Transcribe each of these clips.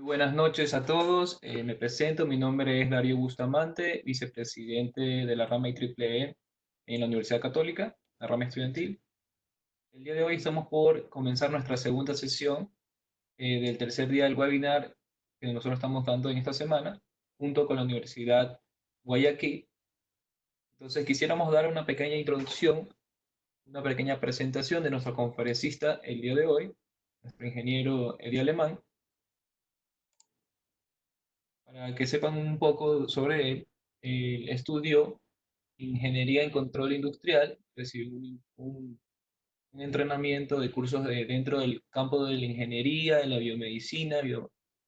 Muy buenas noches a todos. Me presento, mi nombre es Darío Bustamante, vicepresidente de la rama IEEE en la Universidad Católica, la rama estudiantil. El día de hoy estamos por comenzar nuestra segunda sesión del tercer día del webinar que nosotros estamos dando en esta semana, junto con la Universidad Guayaquil. Entonces quisiéramos dar una pequeña introducción, una pequeña presentación de nuestro conferencista el día de hoy, nuestro ingeniero Eddie Alemán, para que sepan un poco sobre él. Estudió ingeniería en control industrial, recibió un entrenamiento de cursos dentro del campo de la ingeniería, de la biomedicina,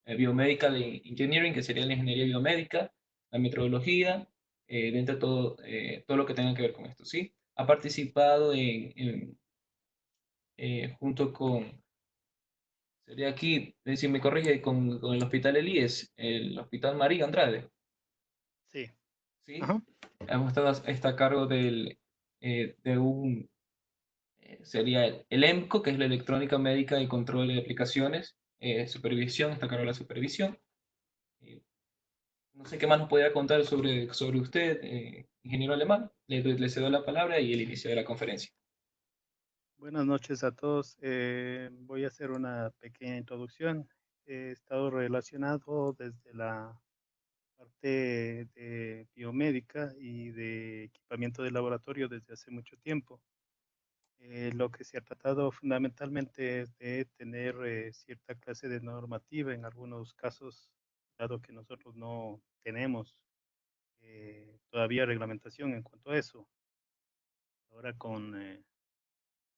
biomedical engineering, que sería la ingeniería biomédica, la metodología, dentro de todo lo que tenga que ver con esto, ¿sí? Ha participado junto con, sería aquí, si me corrige, con el Hospital Elías, el Hospital María Andrade, Sí, ¿sí? ajá, Hemos estado, está a cargo de sería el EMCO, que es la Electrónica Médica y Control de Aplicaciones, supervisión, está a cargo de la supervisión. Eh, no sé qué más nos podría contar sobre usted, ingeniero alemán. Le cedo la palabra y el inicio de la conferencia. buenas noches a todos. Voy a hacer una pequeña introducción. He estado relacionado desde la parte de biomédica y de equipamiento de laboratorio desde hace mucho tiempo. Lo que se ha tratado fundamentalmente es de tener cierta clase de normativa en algunos casos, dado que nosotros no tenemos todavía reglamentación en cuanto a eso. Ahora con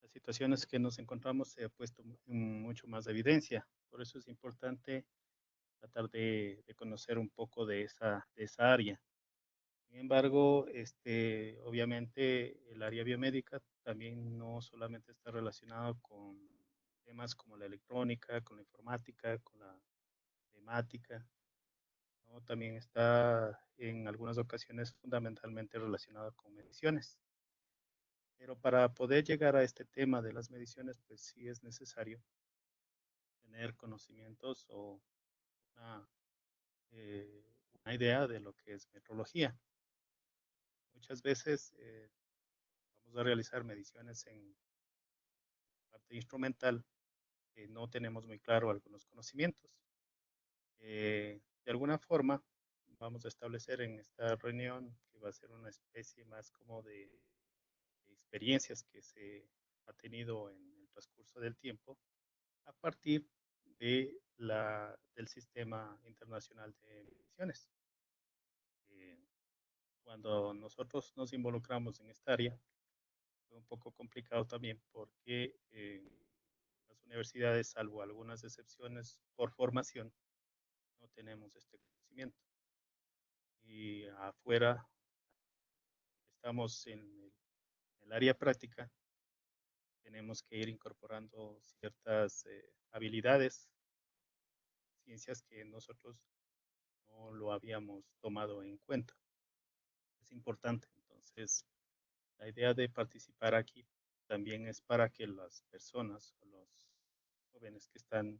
las situaciones que nos encontramos se ha puesto mucho más de evidencia. Por eso es importante tratar de conocer un poco de esa área. Sin embargo, obviamente el área biomédica también no solamente está relacionado con temas como la electrónica, con la informática, con la temática, ¿no? También está en algunas ocasiones fundamentalmente relacionado con mediciones. Pero para poder llegar a este tema de las mediciones, pues sí es necesario tener conocimientos o una, una idea de lo que es metrología. Muchas veces vamos a realizar mediciones en parte instrumental que no tenemos muy claro algunos conocimientos. De alguna forma, vamos a establecer en esta reunión que va a ser una especie más como de experiencias que se ha tenido en el transcurso del tiempo a partir del sistema internacional de mediciones. Eh, Cuando nosotros nos involucramos en esta área, fue un poco complicado también porque las universidades, salvo algunas excepciones por formación, no tenemos este conocimiento. Y afuera estamos en el área práctica, tenemos que ir incorporando ciertas habilidades, ciencias que nosotros no lo habíamos tomado en cuenta. Es importante. Entonces, la idea de participar aquí también es para que las personas o los jóvenes que están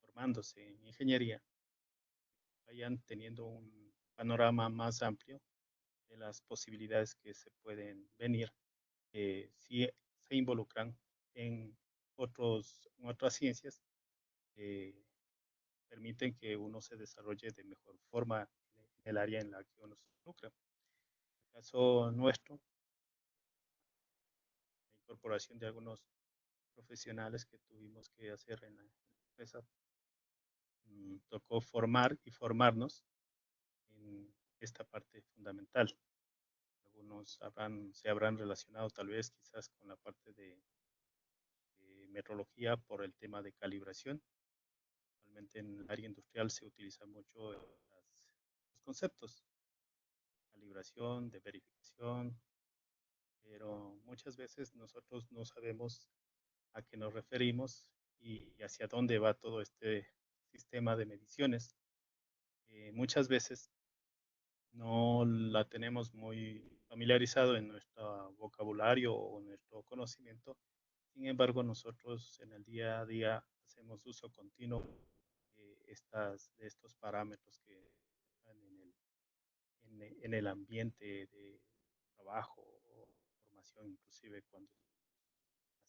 formándose en ingeniería vayan teniendo un panorama más amplio de las posibilidades que se pueden venir si se involucran en, en otras ciencias que permiten que uno se desarrolle de mejor forma en el área en la que uno se involucra. En el caso nuestro, la incorporación de algunos profesionales que tuvimos que hacer en la empresa, tocó formar y formarnos en esta parte fundamental. Algunos se habrán relacionado tal vez quizás con la parte de metrología por el tema de calibración. Realmente en el área industrial se utiliza mucho los conceptos de calibración, de verificación, pero muchas veces nosotros no sabemos a qué nos referimos y hacia dónde va todo este sistema de mediciones. Muchas veces no la tenemos muy familiarizado en nuestro vocabulario o nuestro conocimiento. Sin embargo, nosotros en el día a día hacemos uso continuo de estos parámetros que están en el ambiente de trabajo o formación, inclusive cuando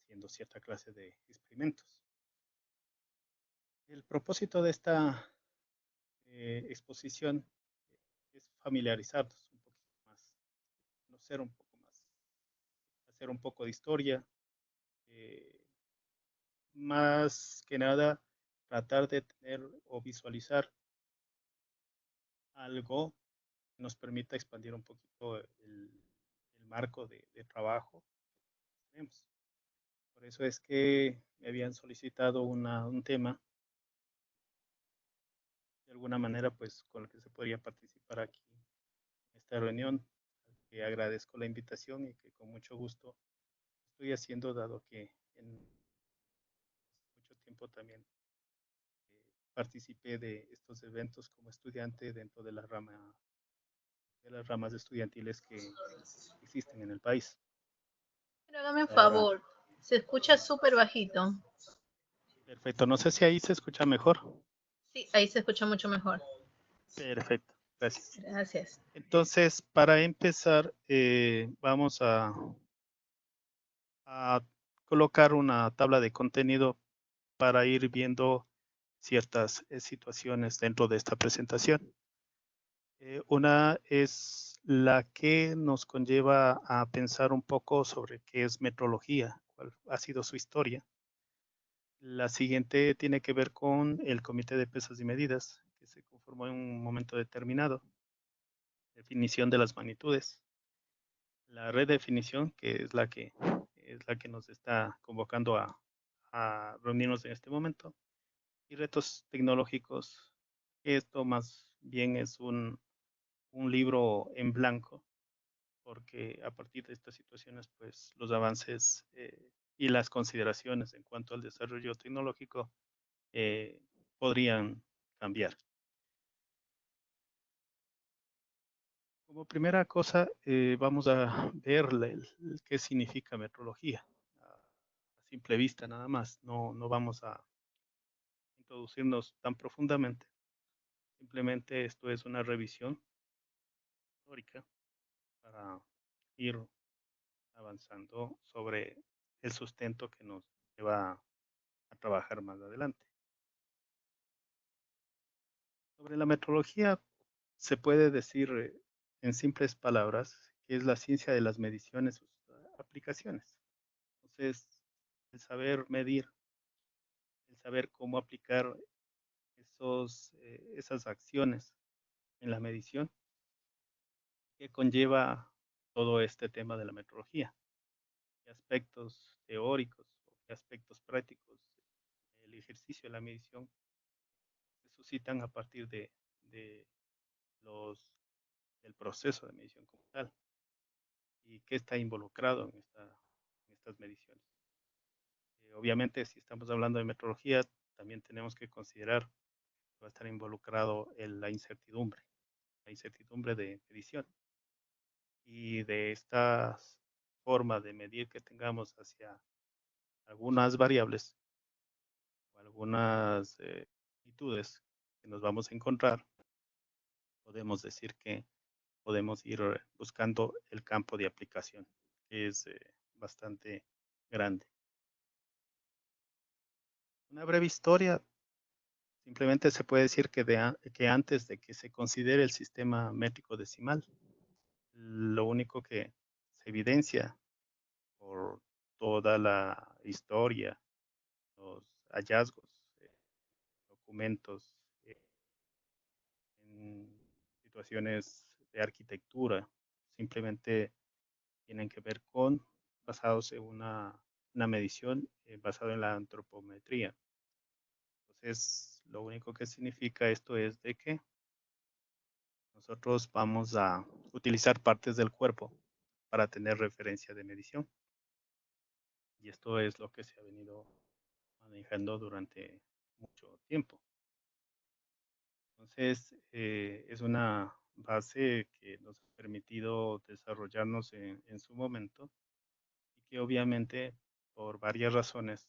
haciendo cierta clase de experimentos. El propósito de esta exposición es familiarizarnos un poquito más, conocer un poco más, hacer un poco de historia, eh, más que nada tratar de tener o visualizar algo que nos permita expandir un poquito el marco de trabajo que tenemos. Por eso es que me habían solicitado un tema, de alguna manera, pues con el que se podría participar aquí en esta reunión. Que agradezco la invitación y que con mucho gusto estoy haciendo, dado que en mucho tiempo también participé de estos eventos como estudiante dentro de de las ramas estudiantiles que existen en el país. Pero hágame un Ahora, favor, se escucha súper bajito. perfecto. No sé si ahí se escucha mejor. Sí, ahí se escucha mucho mejor. Perfecto, gracias. Gracias. Entonces, para empezar, vamos a colocar una tabla de contenido para ir viendo ciertas situaciones dentro de esta presentación. Una es la que nos conlleva a pensar un poco sobre qué es metrología, cuál ha sido su historia. La siguiente tiene que ver con el Comité de Pesas y Medidas, que se conformó en un momento determinado. Definición de las magnitudes. La redefinición, que es la que nos está convocando a reunirnos en este momento. Y retos tecnológicos. Esto más bien es un libro en blanco, porque a partir de estas situaciones, pues los avances y las consideraciones en cuanto al desarrollo tecnológico eh, podrían cambiar. Como primera cosa, vamos a ver qué significa metrología. A simple vista nada más, no vamos a introducirnos tan profundamente. Simplemente esto es una revisión histórica para ir avanzando sobre el sustento que nos lleva a trabajar más adelante. Sobre la metrología se puede decir en simples palabras que es la ciencia de las mediciones y sus aplicaciones. Entonces, el saber medir, el saber cómo aplicar esas acciones en la medición que conlleva todo este tema de la metrología, qué aspectos teóricos, qué aspectos prácticos el ejercicio de la medición se suscitan a partir de los, del proceso de medición como tal y qué está involucrado en estas mediciones. Obviamente, si estamos hablando de metrología, también tenemos que considerar que va a estar involucrado en la incertidumbre de medición y de esta forma de medir que tengamos hacia algunas variables o algunas magnitudes que nos vamos a encontrar, podemos decir que podemos ir buscando el campo de aplicación, que es bastante grande. Una breve historia, simplemente se puede decir que antes de que se considere el sistema métrico decimal, lo único que se evidencia por toda la historia, los hallazgos, documentos, en situaciones de arquitectura, simplemente tienen que ver con basados en una medición basada en la antropometría. Entonces, lo único que significa esto es de que nosotros vamos a utilizar partes del cuerpo para tener referencia de medición. Y esto es lo que se ha venido manejando durante mucho tiempo. Entonces, es una base que nos ha permitido desarrollarnos en su momento y que obviamente por varias razones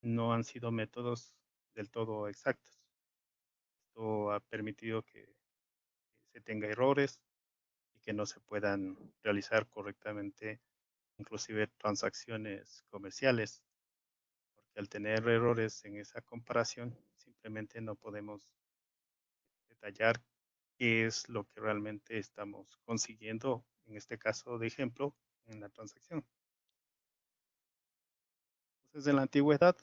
no han sido métodos del todo exactos. Esto ha permitido que se tenga errores y que no se puedan realizar correctamente, inclusive transacciones comerciales, porque al tener errores en esa comparación, simplemente no podemos detallar qué es lo que realmente estamos consiguiendo, en este caso de ejemplo, en la transacción. Entonces, en la antigüedad,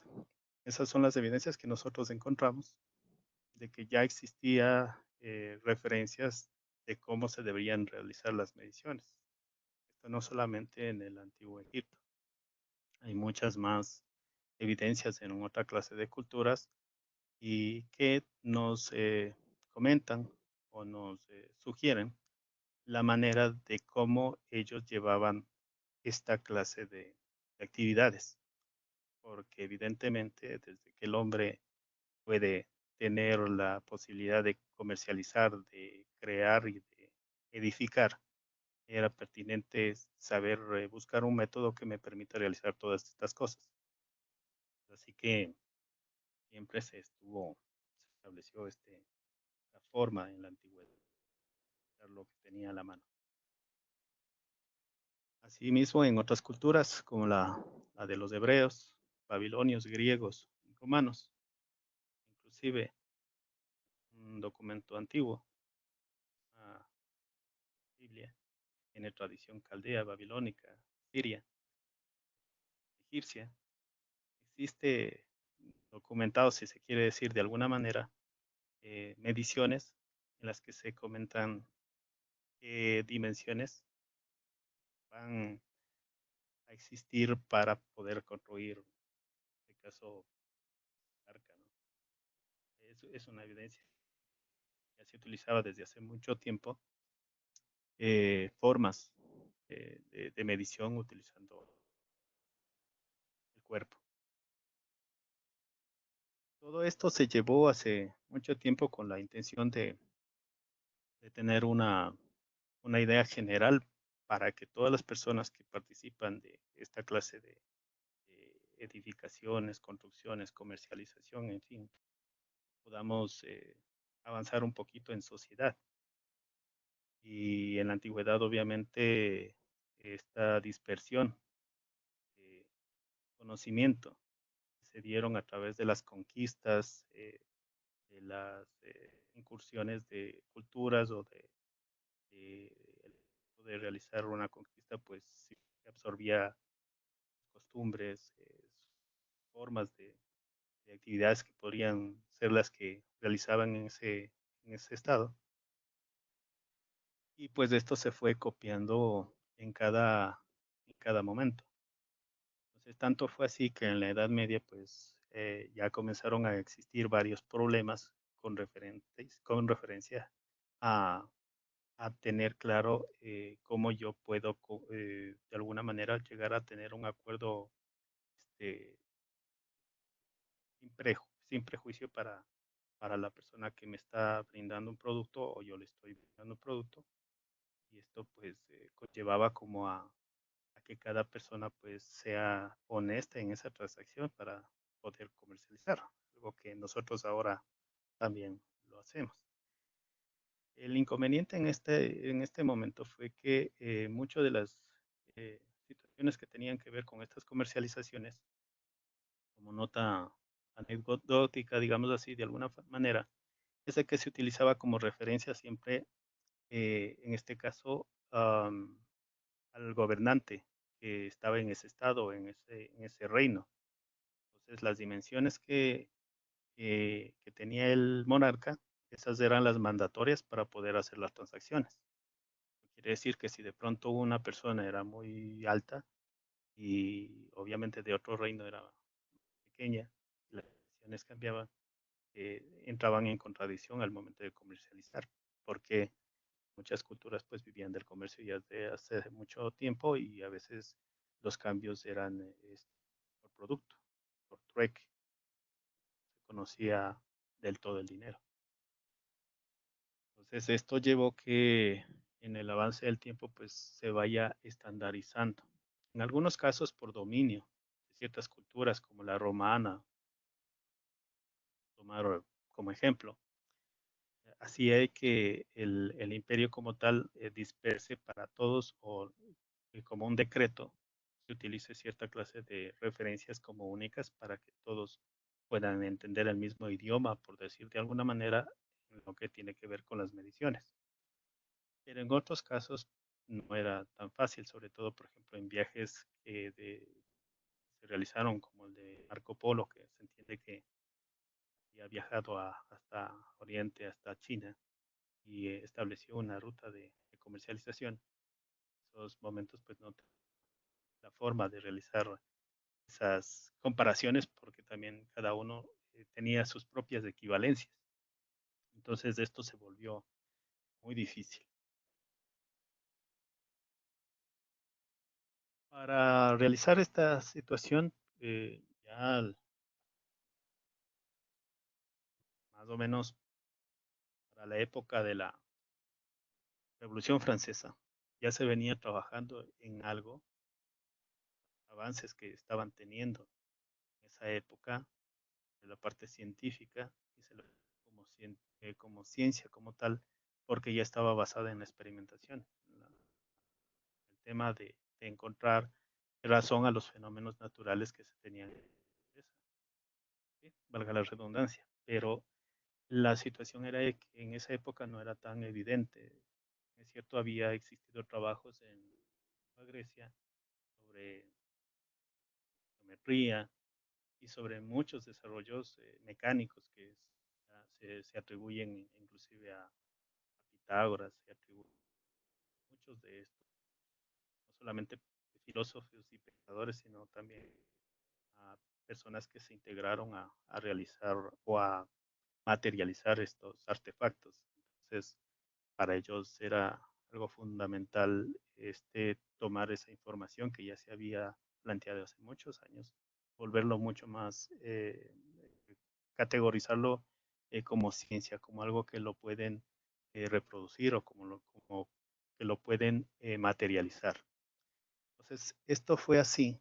esas son las evidencias que nosotros encontramos de que ya existía referencias de cómo se deberían realizar las mediciones. Esto no solamente en el antiguo Egipto, hay muchas más evidencias en otra clase de culturas y que nos comentan o nos sugieren la manera de cómo ellos llevaban esta clase de actividades, porque evidentemente desde que el hombre puede tener la posibilidad de comercializar, de crear y de edificar, era pertinente saber buscar un método que me permita realizar todas estas cosas. Así que siempre se estableció la forma en la antigüedad, lo que tenía a la mano. Asimismo, en otras culturas, como la de los hebreos, babilonios, griegos, romanos, inclusive un documento antiguo, la Biblia, tiene tradición caldea, babilónica, siria, egipcia. Existe documentado, si se quiere decir de alguna manera, mediciones en las que se comentan qué dimensiones van a existir para poder construir, en este caso, arca, ¿no? Es una evidencia que se utilizaba desde hace mucho tiempo, formas de medición utilizando el cuerpo. Todo esto se llevó hace mucho tiempo con la intención de tener una idea general para que todas las personas que participan de esta clase de edificaciones, construcciones, comercialización, en fin, podamos avanzar un poquito en sociedad. Y en la antigüedad, obviamente, esta dispersión de conocimiento se dieron a través de las conquistas, de las incursiones de culturas o de, de realizar una conquista, pues sí, absorbía costumbres, formas de actividades que podrían ser las que realizaban en ese estado. Y pues esto se fue copiando en cada momento. Entonces, tanto fue así que en la Edad Media, pues ya comenzaron a existir varios problemas con referencia a, a tener claro cómo yo puedo de alguna manera llegar a tener un acuerdo este, sin prejuicio para la persona que me está brindando un producto o yo le estoy brindando un producto. Y esto pues conllevaba como a que cada persona pues sea honesta en esa transacción para poder comercializar, algo que nosotros ahora también lo hacemos. El inconveniente en este momento fue que muchas de las situaciones que tenían que ver con estas comercializaciones, como nota anecdótica, digamos así, de alguna manera, es de que se utilizaba como referencia siempre, en este caso, al gobernante que estaba en ese estado, en ese reino. Entonces, las dimensiones que tenía el monarca, esas eran las mandatorias para poder hacer las transacciones. Quiere decir que si de pronto una persona era muy alta y obviamente de otro reino era pequeña, las dimensiones cambiaban, entraban en contradicción al momento de comercializar, porque muchas culturas pues vivían del comercio ya desde hace mucho tiempo y a veces los cambios eran por producto, por trueque, se conocía del todo el dinero. Entonces esto llevó que en el avance del tiempo pues se vaya estandarizando. En algunos casos por dominio de ciertas culturas como la romana, tomar como ejemplo, hacía que el imperio como tal disperse para todos o como un decreto se utilice cierta clase de referencias como únicas para que todos puedan entender el mismo idioma, por decir de alguna manera, en lo que tiene que ver con las mediciones. Pero en otros casos no era tan fácil, sobre todo, por ejemplo, en viajes que se realizaron, como el de Marco Polo, que se entiende que había viajado hasta Oriente, hasta China, y estableció una ruta de comercialización. En esos momentos, pues no tenía la forma de realizar esas comparaciones porque también cada uno tenía sus propias equivalencias. Entonces esto se volvió muy difícil. Para realizar esta situación, ya más o menos para la época de la Revolución Francesa, ya se venía trabajando en algo, avances que estaban teniendo en esa época de la parte científica y se lo como, como ciencia como tal, porque ya estaba basada en la experimentación, el tema de encontrar razón a los fenómenos naturales que se tenían, ¿sí? Valga la redundancia, pero la situación era de que en esa época no era tan evidente. Es cierto, había existido trabajos en Grecia sobre geometría y sobre muchos desarrollos mecánicos que se atribuyen inclusive a Pitágoras, se atribuyen muchos de estos, no solamente filósofos y pensadores, sino también a personas que se integraron a realizar o a materializar estos artefactos. Entonces, para ellos era algo fundamental tomar esa información que ya se había planteado hace muchos años, volverlo mucho más, categorizarlo como ciencia, como algo que lo pueden reproducir o como que lo pueden materializar. Entonces, esto fue así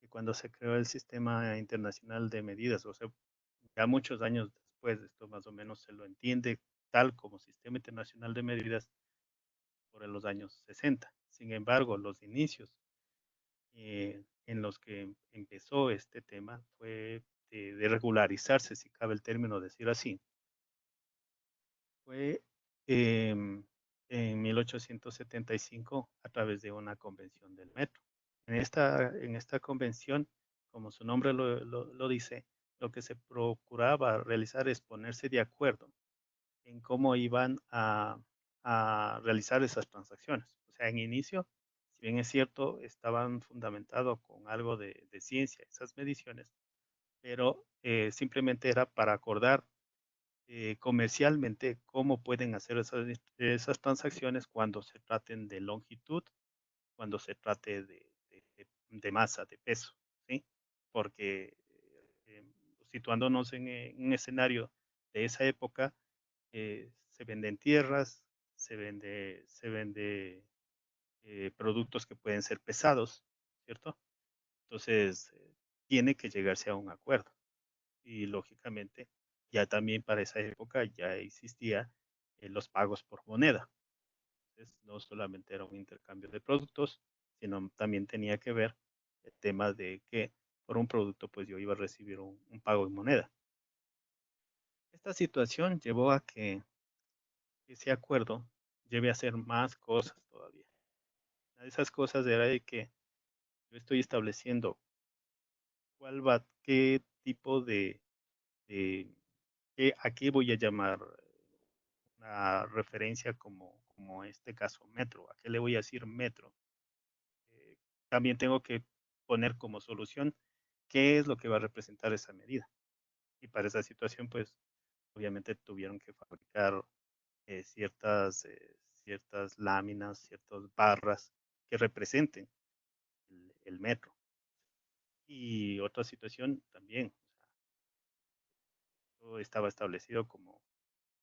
que cuando se creó el Sistema Internacional de Medidas, o sea, ya muchos años después, esto más o menos se lo entiende tal como Sistema Internacional de Medidas por los años 60. Sin embargo, los inicios en los que empezó este tema fue de regularizarse, si cabe el término decir así, fue eh, en 1875 a través de una convención del metro. En esta convención, como su nombre lo dice, lo que se procuraba realizar es ponerse de acuerdo en cómo iban a realizar esas transacciones. O sea, en inicio, si bien es cierto, estaban fundamentados con algo de ciencia, esas mediciones, pero simplemente era para acordar comercialmente cómo pueden hacer esas transacciones cuando se traten de longitud, cuando se trate de masa, de peso, ¿sí? Porque situándonos en un escenario de esa época, se venden tierras, se vende productos que pueden ser pesados, ¿cierto? Entonces, tiene que llegarse a un acuerdo. Y lógicamente, ya también para esa época ya existía los pagos por moneda. Entonces, no solamente era un intercambio de productos, sino también tenía que ver el tema de que por un producto, pues yo iba a recibir un pago en moneda. Esta situación llevó a que ese acuerdo lleve a hacer más cosas todavía. Una de esas cosas era de que yo estoy estableciendo qué tipo de a qué voy a llamar una referencia como este caso metro, a qué le voy a decir metro. Eh, También tengo que poner como solución qué es lo que va a representar esa medida. Y para esa situación, pues obviamente tuvieron que fabricar ciertas láminas, ciertas barras que representen el metro. Y otra situación también, todo estaba establecido como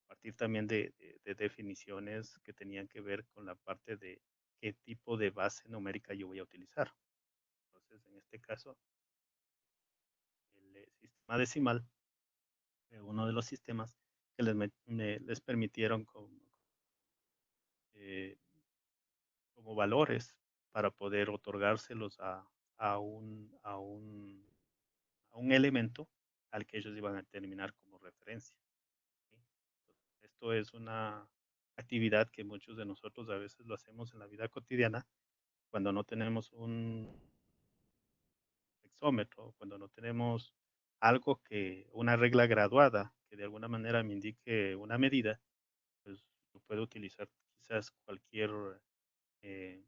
a partir también de definiciones que tenían que ver con la parte de qué tipo de base numérica yo voy a utilizar. Entonces, en este caso, el sistema decimal, uno de los sistemas, que les permitieron eh, como valores para poder otorgárselos a un elemento al que ellos iban a determinar como referencia. ¿Sí? Esto es una actividad que muchos de nosotros a veces lo hacemos en la vida cotidiana cuando no tenemos un exómetro, cuando no tenemos algo una regla graduada que de alguna manera me indique una medida, pues yo puedo utilizar quizás cualquier eh,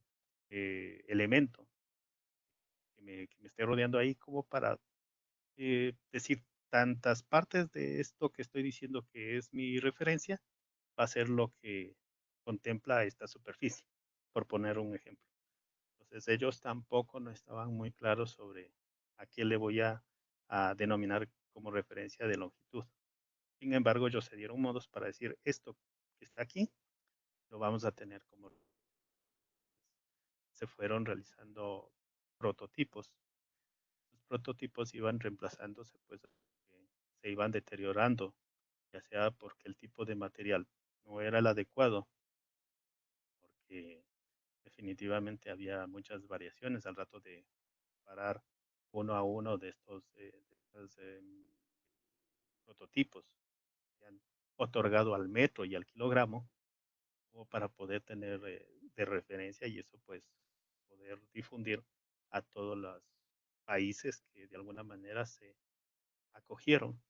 elemento que me esté rodeando ahí como para decir tantas partes de esto que estoy diciendo que es mi referencia va a ser lo que contempla esta superficie, por poner un ejemplo. Entonces ellos tampoco no estaban muy claros sobre a qué le voy a denominar como referencia de longitud. Sin embargo, ellos se dieron modos para decir esto que está aquí lo vamos a tener como se fueron realizando prototipos. Los prototipos iban reemplazándose, pues se iban deteriorando, ya sea porque el tipo de material no era el adecuado, porque definitivamente había muchas variaciones al rato de parar uno a uno de estos prototipos que han otorgado al metro y al kilogramo, como para poder tener de referencia y eso pues poder difundir a todos los países que de alguna manera se acogieron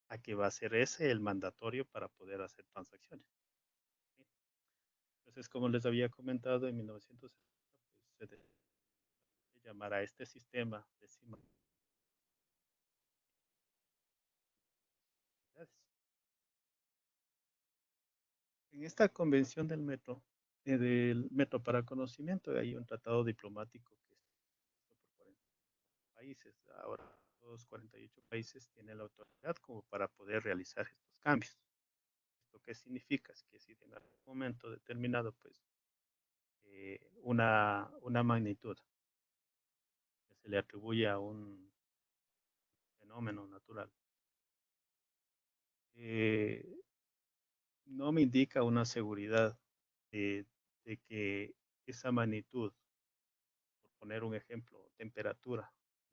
a que va a ser ese el mandatorio para poder hacer transacciones. ¿Sí? Entonces, como les había comentado, en 1970 pues, se llamará este sistema decimal. En esta convención del metro para conocimiento, hay un tratado diplomático que está por 40 países. Ahora, los 48 países tienen la autoridad como para poder realizar estos cambios. ¿Esto qué significa? Es que si en algún momento determinado, pues, una magnitud que se le atribuye a un fenómeno natural, eh, no me indica una seguridad de, de que esa magnitud, por poner un ejemplo, temperatura,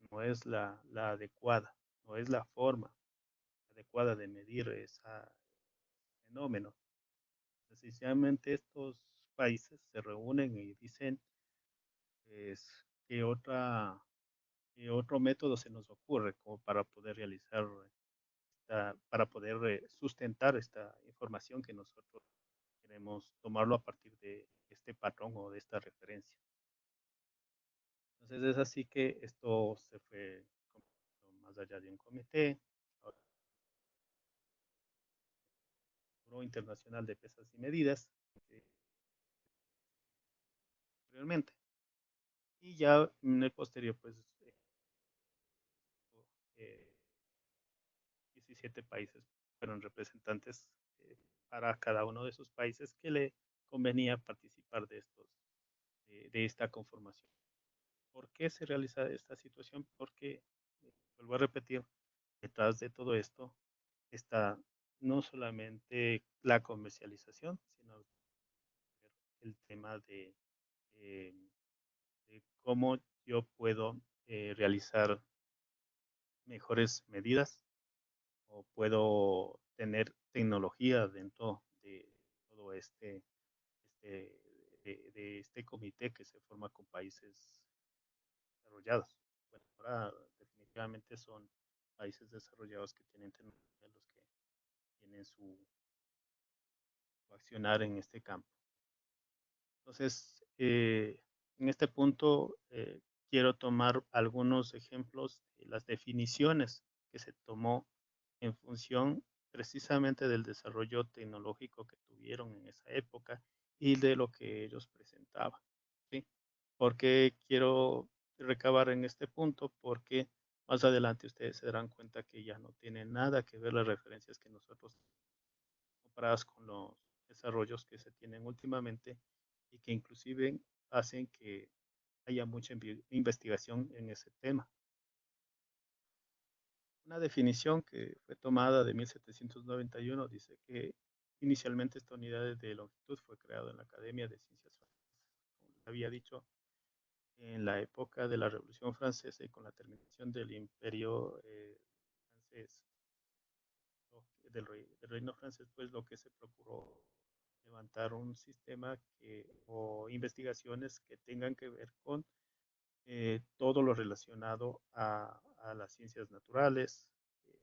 no es la adecuada, no es la forma adecuada de medir ese fenómeno. Sencillamente estos países se reúnen y dicen pues, qué otro método se nos ocurre como para poder realizar, para poder sustentar esta información que nosotros queremos tomarlo a partir de este patrón o de esta referencia. Entonces es así que esto se fue más allá de un comité, Internacional de Pesas y Medidas, anteriormente. Y ya en el posterior, pues, eh, 17 países fueron representantes para cada uno de esos países que le convenía participar de esta conformación. ¿Por qué se realiza esta situación? Porque, vuelvo a repetir, detrás de todo esto está no solamente la comercialización, sino el tema eh, de cómo yo puedo realizar mejores medidas o puedo tener tecnología dentro de todo de este comité que se forma con países desarrollados. Bueno, ahora definitivamente son países desarrollados que tienen tecnología los que tienen su accionar en este campo. Entonces, en este punto quiero tomar algunos ejemplos de las definiciones que se tomó en función precisamente del desarrollo tecnológico que tuvieron en esa época y de lo que ellos presentaban. ¿Sí? Porque quiero recabar en este punto porque más adelante ustedes se darán cuenta que ya no tiene nada que ver las referencias que nosotros comparadas con los desarrollos que se tienen últimamente y que inclusive hacen que haya mucha investigación en ese tema. Una definición que fue tomada de 1791 dice que inicialmente esta unidad de longitud fue creada en la Academia de Ciencias Francesas. Como les había dicho, en la época de la Revolución Francesa y con la terminación del Imperio francés, del reino francés, pues lo que se procuró levantar un sistema o investigaciones que tengan que ver con todo lo relacionado a las ciencias naturales. Es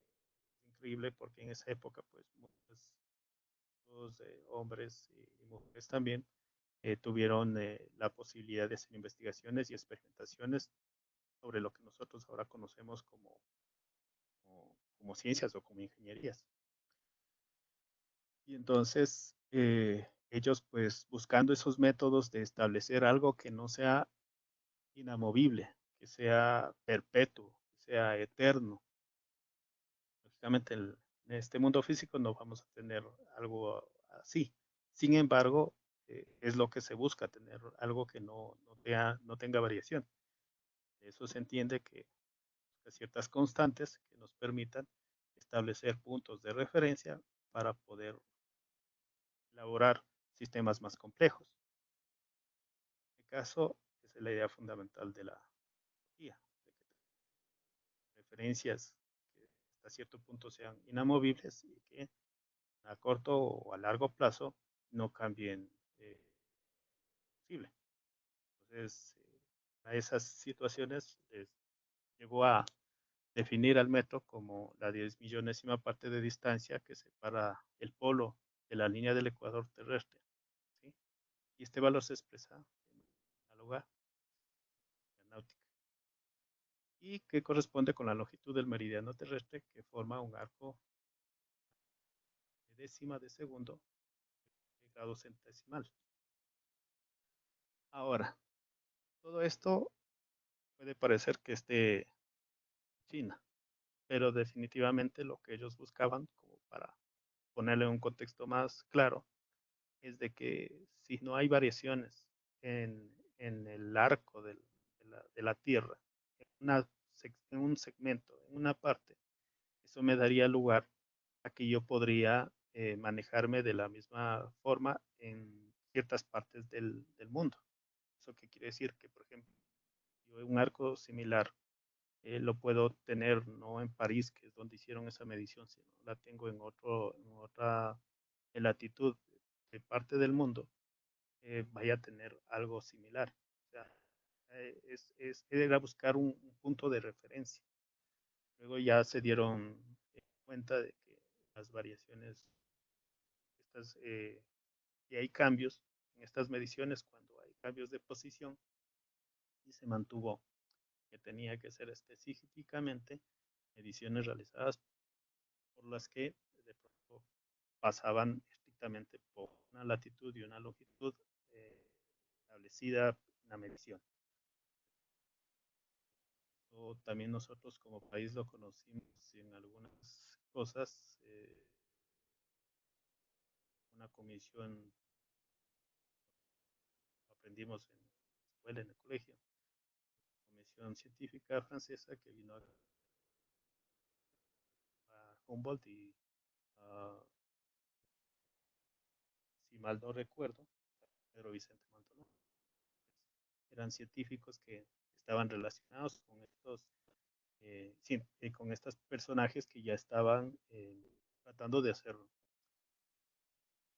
increíble porque en esa época, pues, muchos hombres y mujeres también tuvieron la posibilidad de hacer investigaciones y experimentaciones sobre lo que nosotros ahora conocemos como ciencias o como ingenierías. Y entonces ellos pues buscando esos métodos de establecer algo que no sea inamovible, que sea perpetuo, que sea eterno. Lógicamente en este mundo físico no vamos a tener algo así. Sin embargo, es lo que se busca, tener algo que no tenga variación. De eso se entiende que ciertas constantes que nos permitan establecer puntos de referencia para poder elaborar sistemas más complejos. En este caso, esa es la idea fundamental de la tecnología, de que referencias que hasta cierto punto sean inamovibles y que a corto o a largo plazo no cambien posible. Entonces, a esas situaciones les llevó a definir al metro como la 10 millonésima parte de distancia que separa el polo de la línea del ecuador terrestre. ¿Sí? Y este valor se expresa en análoga náutica y que corresponde con la longitud del meridiano terrestre que forma un arco de décima de segundo de grado centesimal. Ahora, todo esto puede parecer que esté China, pero definitivamente lo que ellos buscaban, como para ponerle un contexto más claro, es de que si no hay variaciones en el arco de la Tierra, una, en un segmento, en una parte, eso me daría lugar a que yo podría manejarme de la misma forma en ciertas partes del mundo. ¿Eso qué quiere decir? Que, por ejemplo, yo un arco similar lo puedo tener no en París, que es donde hicieron esa medición, sino la tengo en otra latitud de parte del mundo, vaya a tener algo similar. O sea, era buscar un punto de referencia. Luego ya se dieron cuenta de que las variaciones, y hay cambios en estas mediciones cuando hay cambios de posición y se mantuvo que tenía que ser específicamente mediciones realizadas por las que de pronto pasaban estrictamente por una latitud y una longitud establecida en la medición. O también nosotros como país lo conocimos en algunas cosas, una comisión, aprendimos en la escuela, en el colegio, comisión científica francesa que vino a Humboldt y si mal no recuerdo, Pedro Vicente Maldonado. Eran científicos que estaban relacionados con con estos personajes que ya estaban tratando de hacer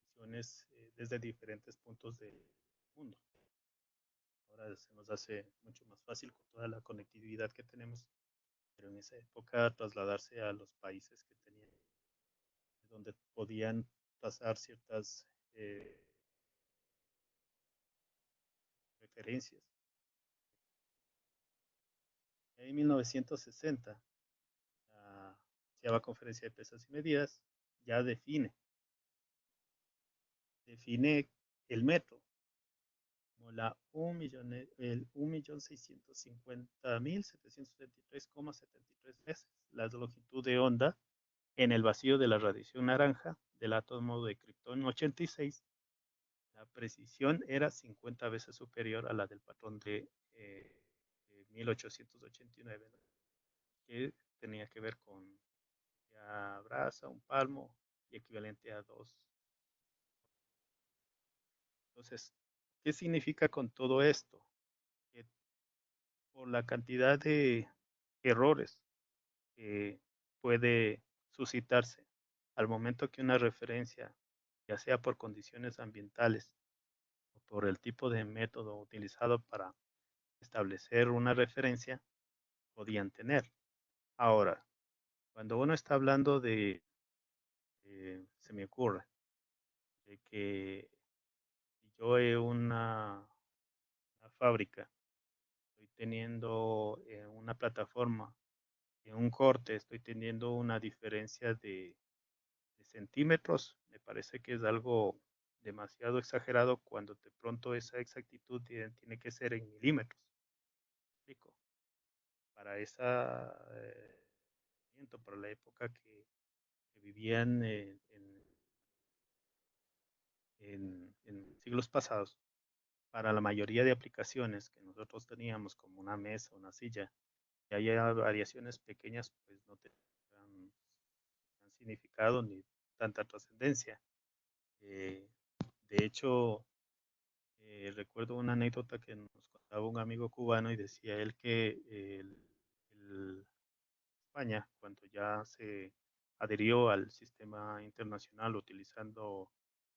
misiones desde diferentes puntos del mundo. Ahora se nos hace mucho más fácil con toda la conectividad que tenemos, pero en esa época trasladarse a los países que tenían, donde podían pasar ciertas referencias. En 1960, la 10ª Conferencia de Pesas y Medidas ya define el metro como el 1.650.773,73 veces la longitud de onda en el vacío de la radiación naranja del átomo de Krypton 86. La precisión era 50 veces superior a la del patrón de 1889. ¿No? que tenía que ver con ya brasa, un palmo y equivalente a 2. Entonces, ¿qué significa con todo esto? Que por la cantidad de errores que puede suscitarse al momento que una referencia, ya sea por condiciones ambientales o por el tipo de método utilizado para establecer una referencia, podían tener. Ahora, cuando uno está hablando se me ocurre, de que yo en una fábrica estoy teniendo una plataforma, en un corte, estoy teniendo una diferencia de centímetros, me parece que es algo demasiado exagerado cuando de pronto esa exactitud tiene que ser en milímetros. ¿Me explico? Para esa, para la época que vivían en siglos pasados, para la mayoría de aplicaciones que nosotros teníamos, como una mesa, una silla, y haya variaciones pequeñas, pues no tendrán gran significado ni tanta trascendencia. Eh, de hecho, recuerdo una anécdota que nos contaba un amigo cubano y decía él que España, cuando ya se adhirió al sistema internacional utilizando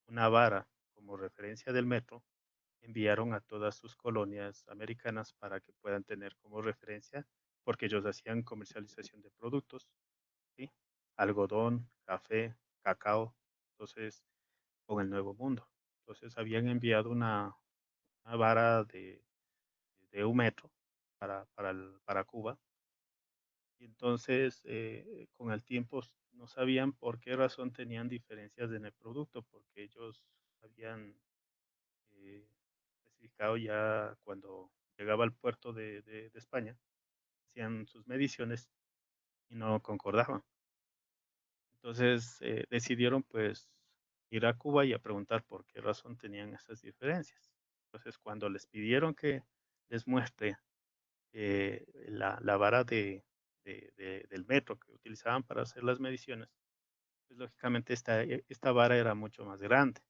una vara como referencia del metro, enviaron a todas sus colonias americanas para que puedan tener como referencia, porque ellos hacían comercialización de productos, ¿sí? Algodón, café, cacao, entonces con el Nuevo Mundo. Entonces habían enviado una vara de un metro para Cuba. Y entonces, con el tiempo, no sabían por qué razón tenían diferencias en el producto, porque ellos habían especificado ya cuando llegaba al puerto de España, hacían sus mediciones y no concordaban. Entonces, decidieron pues ir a Cuba y a preguntar por qué razón tenían esas diferencias. Entonces, cuando les pidieron que les muestre la vara del metro que utilizaban para hacer las mediciones, pues lógicamente esta vara era mucho más grande,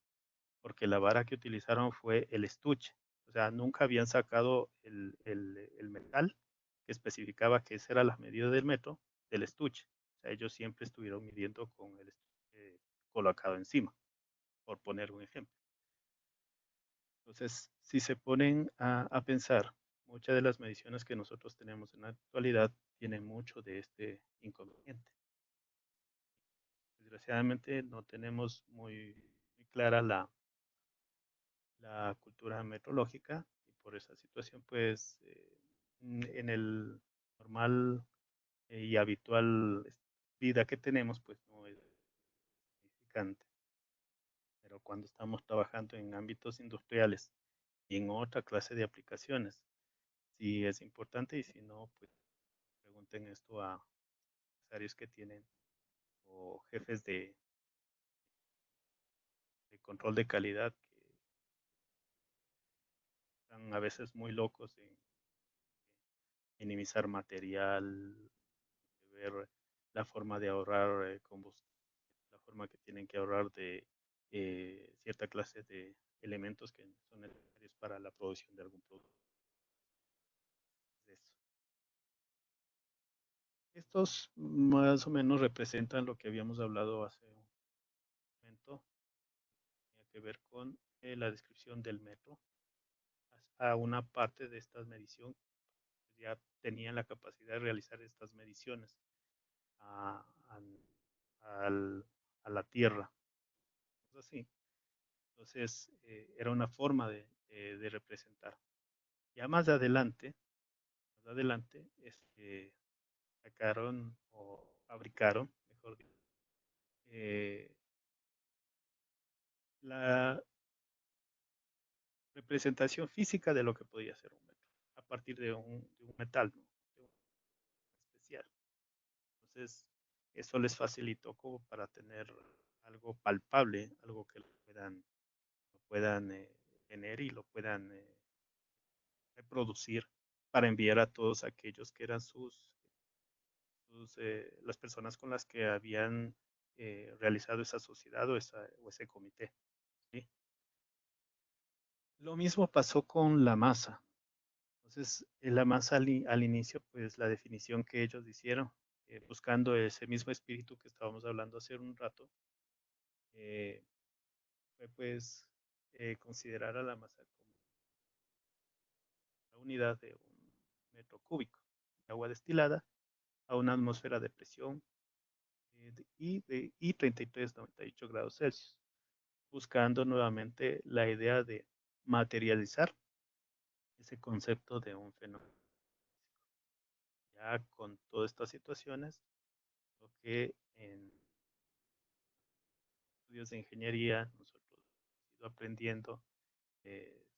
porque la vara que utilizaron fue el estuche. O sea, nunca habían sacado el metal que especificaba que esa era la medida del metro del estuche. O sea, ellos siempre estuvieron midiendo con el estuche colocado encima, por poner un ejemplo. Entonces, si se ponen a pensar, muchas de las mediciones que nosotros tenemos en la actualidad tienen mucho de este inconveniente. Desgraciadamente no tenemos muy clara la cultura metrológica y por esa situación, pues en el normal y habitual vida que tenemos, pues no es significante. Pero cuando estamos trabajando en ámbitos industriales y en otra clase de aplicaciones, sí es importante y si no, pues pregunten esto a empresarios que tienen o jefes de control de calidad que están a veces muy locos en minimizar material, de ver la forma de ahorrar combustible, la forma que tienen que ahorrar de cierta clase de elementos que son necesarios para la producción de algún producto. Eso. Estos más o menos representan lo que habíamos hablado hace un momento, tiene que ver con la descripción del metro. A una parte de estas mediciones pues ya tenían la capacidad de realizar estas mediciones a, a, a la Tierra. Así. Entonces, era una forma de representar. Ya más adelante sacaron o fabricaron, mejor dicho, eh, la representación física de lo que podía ser un metro, a partir de un metal, ¿no? De un especial. Entonces, eso les facilitó como para tener algo palpable, algo que lo puedan tener y lo puedan reproducir para enviar a todos aquellos que eran sus las personas con las que habían realizado esa sociedad o ese comité. ¿Sí? Lo mismo pasó con la masa. Entonces, la masa al inicio, pues la definición que ellos hicieron, buscando ese mismo espíritu que estábamos hablando hace un rato, eh, fue pues considerar a la masa como la unidad de un metro cúbico de agua destilada a una atmósfera de presión y 33,98 grados Celsius, buscando nuevamente la idea de materializar ese concepto de un fenómeno. Ya con todas estas situaciones, lo que en estudios de ingeniería nosotros hemos ido aprendiendo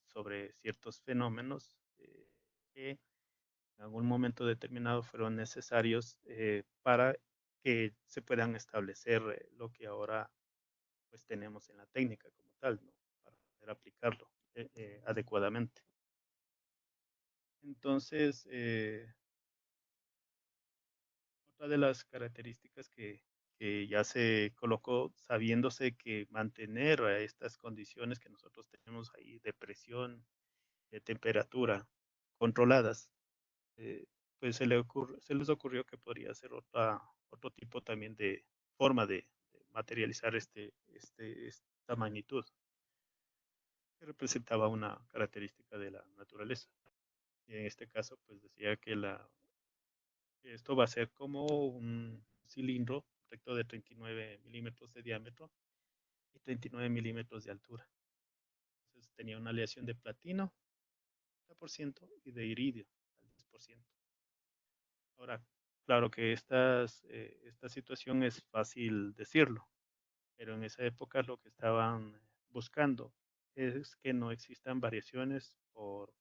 sobre ciertos fenómenos que en algún momento determinado fueron necesarios para que se puedan establecer lo que ahora pues tenemos en la técnica como tal, ¿no? Para poder aplicarlo adecuadamente. Entonces, otra de las características que ya se colocó, sabiéndose que mantener estas condiciones que nosotros tenemos ahí de presión, de temperatura controladas, eh, pues se les ocurrió que podría ser otro tipo también de forma de materializar esta magnitud, que representaba una característica de la naturaleza. Y en este caso, pues decía que esto va a ser como un cilindro recto de 39 milímetros de diámetro y 39 milímetros de altura. Entonces tenía una aleación de platino, 30%, y de iridio, al 10%. Ahora, claro que esta situación es fácil decirlo, pero en esa época lo que estaban buscando es que no existan variaciones por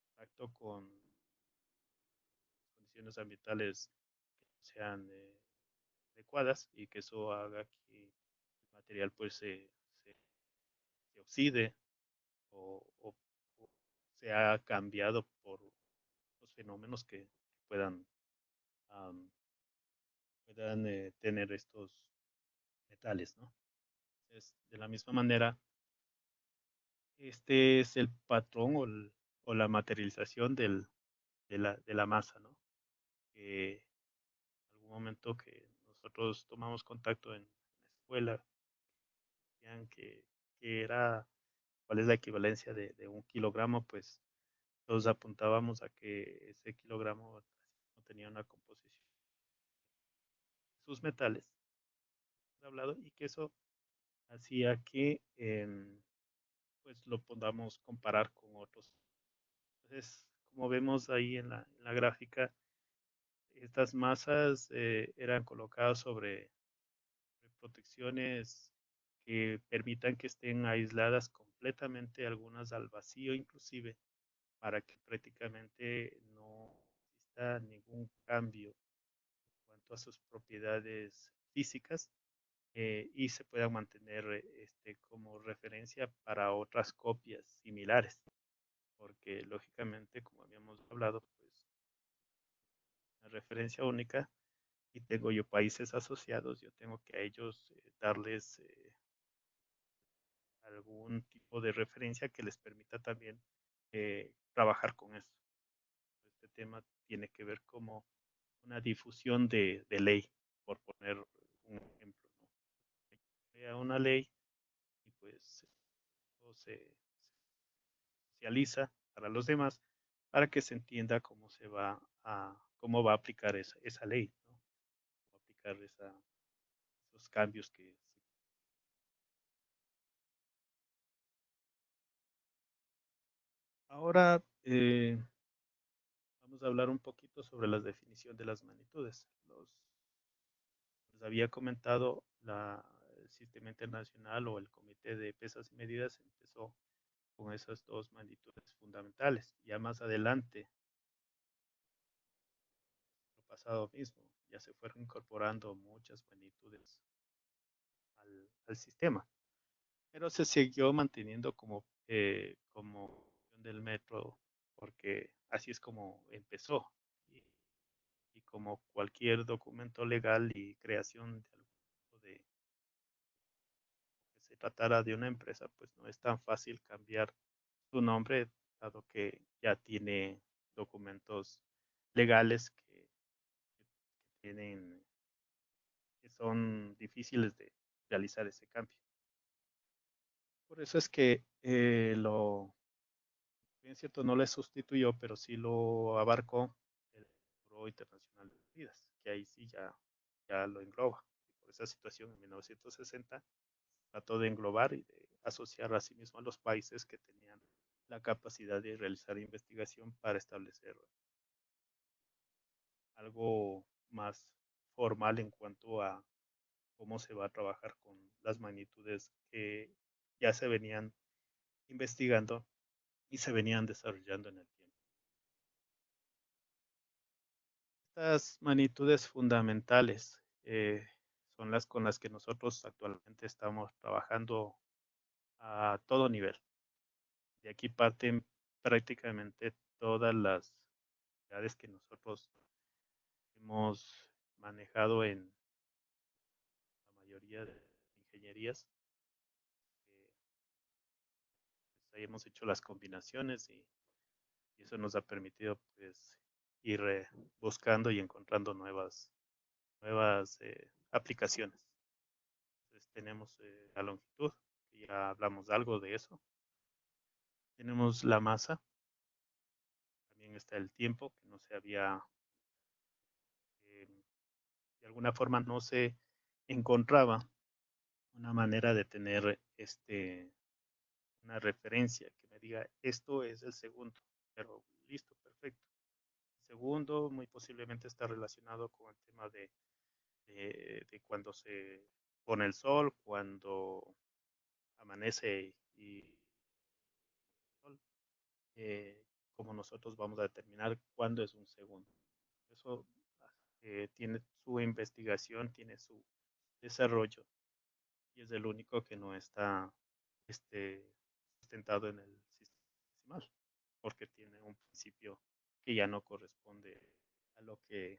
contacto con condiciones ambientales que sean adecuadas y que eso haga que el material pues se oxide o sea cambiado por los fenómenos que puedan, um, puedan tener estos metales, ¿no? Entonces, de la misma manera, este es el patrón o la materialización de la masa, ¿no? Que en algún momento que nosotros tomamos contacto en la escuela, decían que era, ¿cuál es la equivalencia de un kilogramo? Pues todos apuntábamos a que ese kilogramo no tenía una composición de sus metales, hablado, y que eso hacía que pues lo podamos comparar con otros. Entonces, como vemos ahí en la gráfica, estas masas eran colocadas sobre protecciones que permitan que estén aisladas completamente, algunas al vacío inclusive, para que prácticamente no exista ningún cambio en cuanto a sus propiedades físicas y se puedan mantener como referencia para otras copias similares, porque lógicamente, como habíamos hablado, pues la referencia única y tengo yo países asociados, yo tengo que a ellos darles algún tipo de referencia que les permita también trabajar con eso. Este tema tiene que ver como una difusión de ley, por poner un ejemplo, ¿no? Crea una ley y pues se socializa para los demás para que se entienda cómo va a aplicar esa ley, ¿no? Cómo aplicar esos cambios que ahora vamos a hablar un poquito sobre la definición de las magnitudes. Les había comentado el Sistema Internacional o el Comité de Pesas y Medidas empezó con esas dos magnitudes fundamentales. Ya más adelante, lo pasado mismo, ya se fueron incorporando muchas magnitudes al sistema, pero se siguió manteniendo como del metro porque así es como empezó y como cualquier documento legal y creación de algún tipo de que se tratara de una empresa, pues no es tan fácil cambiar su nombre, dado que ya tiene documentos legales tienen, que son difíciles de realizar ese cambio. Por eso es que bien cierto, no le sustituyó, pero sí lo abarcó el Foro Internacional de Bebidas, que ahí sí ya lo engloba. Por esa situación, en 1960 trató de englobar y de asociar a sí mismo a los países que tenían la capacidad de realizar investigación para establecer algo más formal en cuanto a cómo se va a trabajar con las magnitudes que ya se venían investigando y se venían desarrollando en el tiempo. Estas magnitudes fundamentales son las con las que nosotros actualmente estamos trabajando a todo nivel. De aquí parten prácticamente todas las unidades que nosotros hemos manejado en la mayoría de ingenierías. Pues ahí hemos hecho las combinaciones y eso nos ha permitido pues ir buscando y encontrando nuevas aplicaciones. Entonces tenemos la longitud, que ya hablamos algo de eso. Tenemos la masa, también está el tiempo, que no se había, de alguna forma no se encontraba una manera de tener una referencia que me diga esto es el segundo, pero listo, perfecto. El segundo muy posiblemente está relacionado con el tema de cuando se pone el sol, cuando amanece y como nosotros vamos a determinar cuándo es un segundo. Eso tiene su investigación, tiene su desarrollo y es el único que no está sustentado en el sistema decimal, porque tiene un principio que ya no corresponde a lo que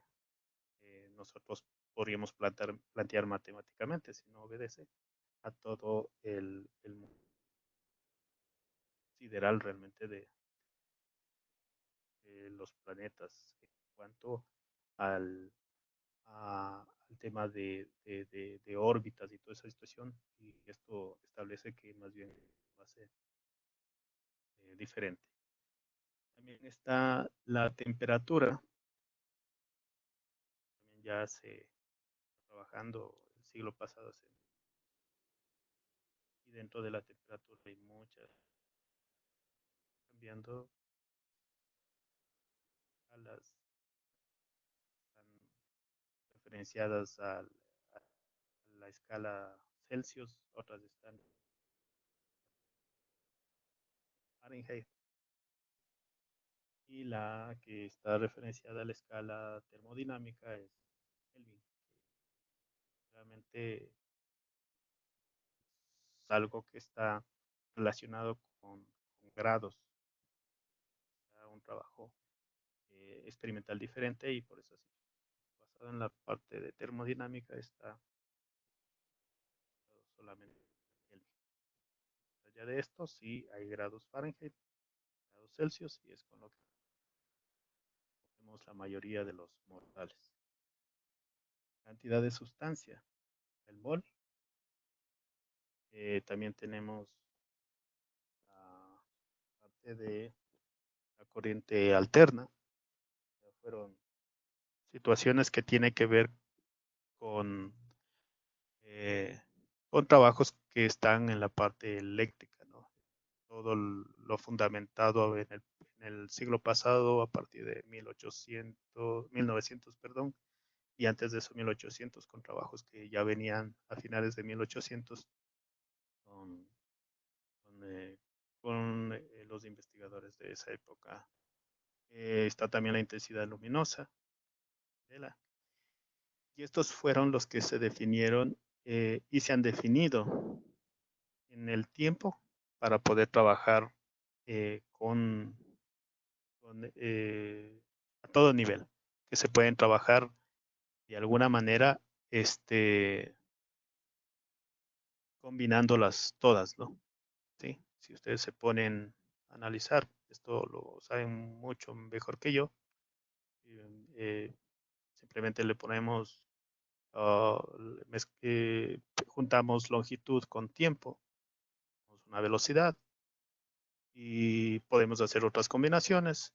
nosotros podríamos plantear matemáticamente, sino obedece a todo el mundo sideral realmente de los planetas en cuanto al, al tema de órbitas y toda esa situación, y esto establece que más bien va a ser diferente. También está la temperatura, también ya se está trabajando el siglo pasado y dentro de la temperatura hay muchas cambiando a las están referenciadas a la escala Celsius, otras están Fahrenheit y la que está referenciada a la escala termodinámica es Kelvin. Realmente es algo que está relacionado con grados, un trabajo experimental diferente y por eso así, basado en la parte de termodinámica está solamente Kelvin. Allá de esto sí hay grados Fahrenheit, grados Celsius y es con lo que la mayoría de los mortales. Cantidad de sustancia, el mol. También tenemos la parte de la corriente alterna. Ya fueron situaciones que tienen que ver con, eh, con trabajos que están en la parte eléctrica, ¿no? Todo lo fundamentado en el siglo pasado a partir de 1900, perdón, y antes de eso 1800 con trabajos que ya venían a finales de 1800 con, con los investigadores de esa época. Está también la intensidad luminosa y estos fueron los que se definieron y se han definido en el tiempo para poder trabajar con a todo nivel. que se pueden trabajar de alguna manera combinándolas todas, ¿no? ¿Sí? Si ustedes se ponen a analizar, esto lo saben mucho mejor que yo, simplemente le ponemos, juntamos longitud con tiempo, una velocidad, y podemos hacer otras combinaciones,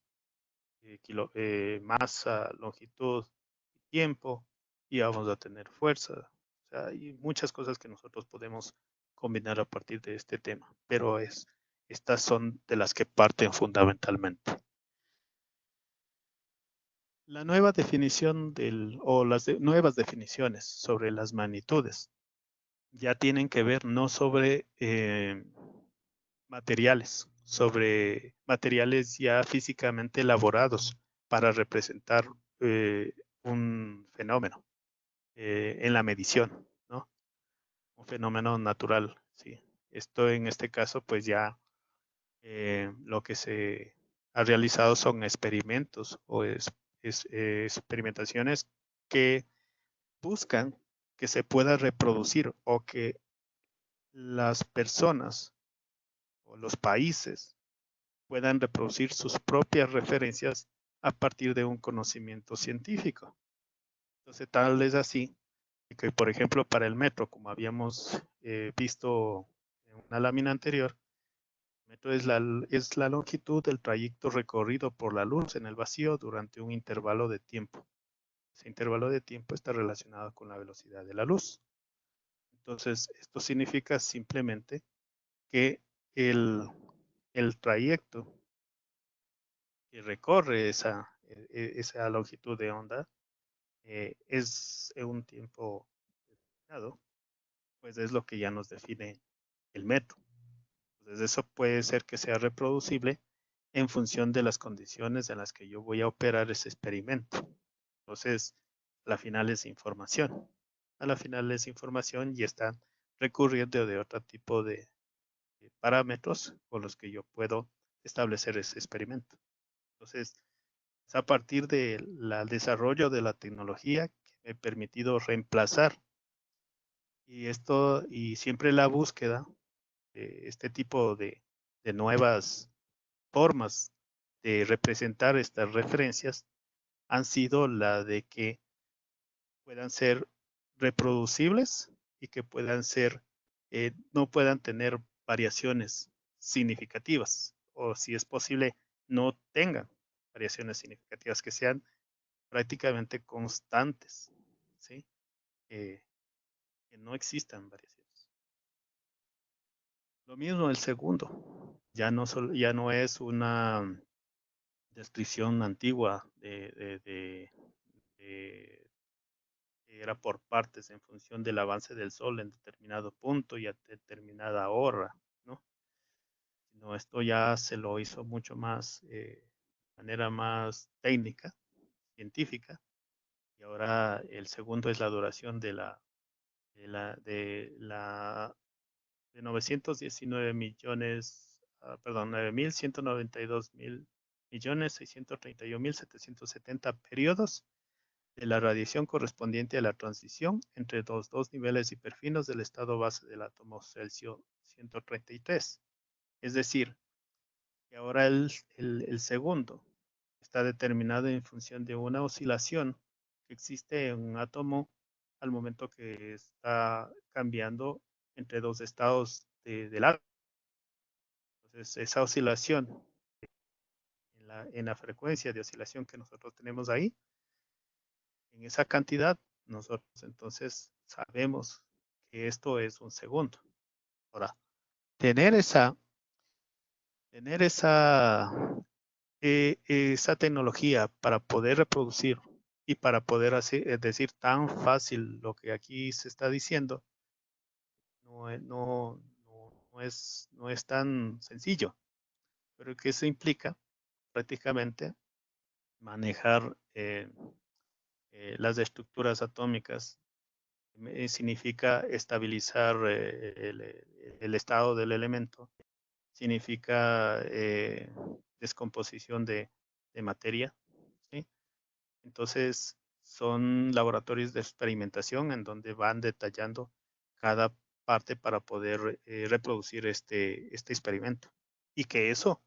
masa, longitud, tiempo, y vamos a tener fuerza. O sea, hay muchas cosas que nosotros podemos combinar a partir de este tema, pero estas son de las que parten fundamentalmente. La nueva definición nuevas definiciones sobre las magnitudes ya tienen que ver no sobre sobre materiales ya físicamente elaborados para representar un fenómeno en la medición, ¿no? Un fenómeno natural, sí. Esto en este caso, pues ya lo que se ha realizado son experimentos o experimentaciones que buscan que se pueda reproducir o que las personas o los países puedan reproducir sus propias referencias a partir de un conocimiento científico. Entonces, tal es así que, por ejemplo, para el metro, como habíamos visto en una lámina anterior, el metro es la longitud del trayecto recorrido por la luz en el vacío durante un intervalo de tiempo. Ese intervalo de tiempo está relacionado con la velocidad de la luz. Entonces, esto significa simplemente que el trayecto que recorre esa longitud de onda es un tiempo determinado, pues es lo que ya nos define el metro. Entonces, eso puede ser que sea reproducible en función de las condiciones en las que yo voy a operar ese experimento. Entonces, a la final es información. A la final es información y están recurriendo de otro tipo de parámetros con los que yo puedo establecer ese experimento. Entonces, es a partir del desarrollo de la tecnología que me ha permitido reemplazar y siempre la búsqueda de este tipo de nuevas formas de representar estas referencias han sido la de que puedan ser reproducibles y que puedan ser, no puedan tener variaciones significativas o si es posible no tengan variaciones significativas, que sean prácticamente constantes, ¿sí? Que no existan variaciones. Lo mismo el segundo, ya no es una descripción antigua que era por partes en función del avance del Sol en determinado punto y a determinada hora, ¿no? Sino esto ya se lo hizo mucho más, de manera más técnica, científica, y ahora el segundo es la duración de 919 millones, perdón, 9.192 mil millones 631.770 periodos de la radiación correspondiente a la transición entre los dos niveles hiperfinos del estado base del átomo Celsius 133. Es decir, que ahora el segundo está determinado en función de una oscilación que existe en un átomo al momento que está cambiando entre dos estados del átomo. Entonces, esa oscilación en la frecuencia de oscilación que nosotros tenemos ahí, en esa cantidad, nosotros entonces sabemos que esto es un segundo. Ahora, tener esa esa tecnología para poder reproducir y para poder decir tan fácil lo que aquí se está diciendo, no es tan sencillo, pero que eso implica prácticamente manejar las estructuras atómicas. Significa estabilizar el estado del elemento, significa descomposición de materia, ¿sí? Entonces, son laboratorios de experimentación en donde van detallando cada parte para poder reproducir este experimento. Y que eso,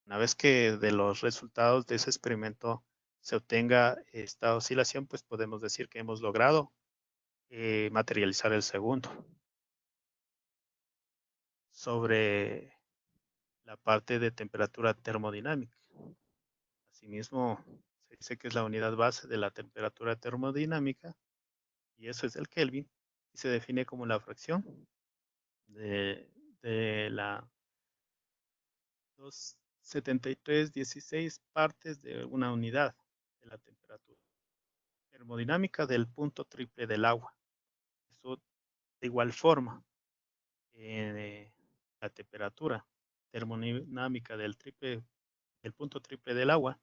una vez que de los resultados de ese experimento se obtenga esta oscilación, pues podemos decir que hemos logrado materializar el segundo. Sobre la parte de temperatura termodinámica. Asimismo, se dice que es la unidad base de la temperatura termodinámica, y eso es el Kelvin, y se define como la fracción de la 273,16 partes de una unidad de la temperatura termodinámica del punto triple del agua. Eso de igual forma, la temperatura termodinámica del punto triple del agua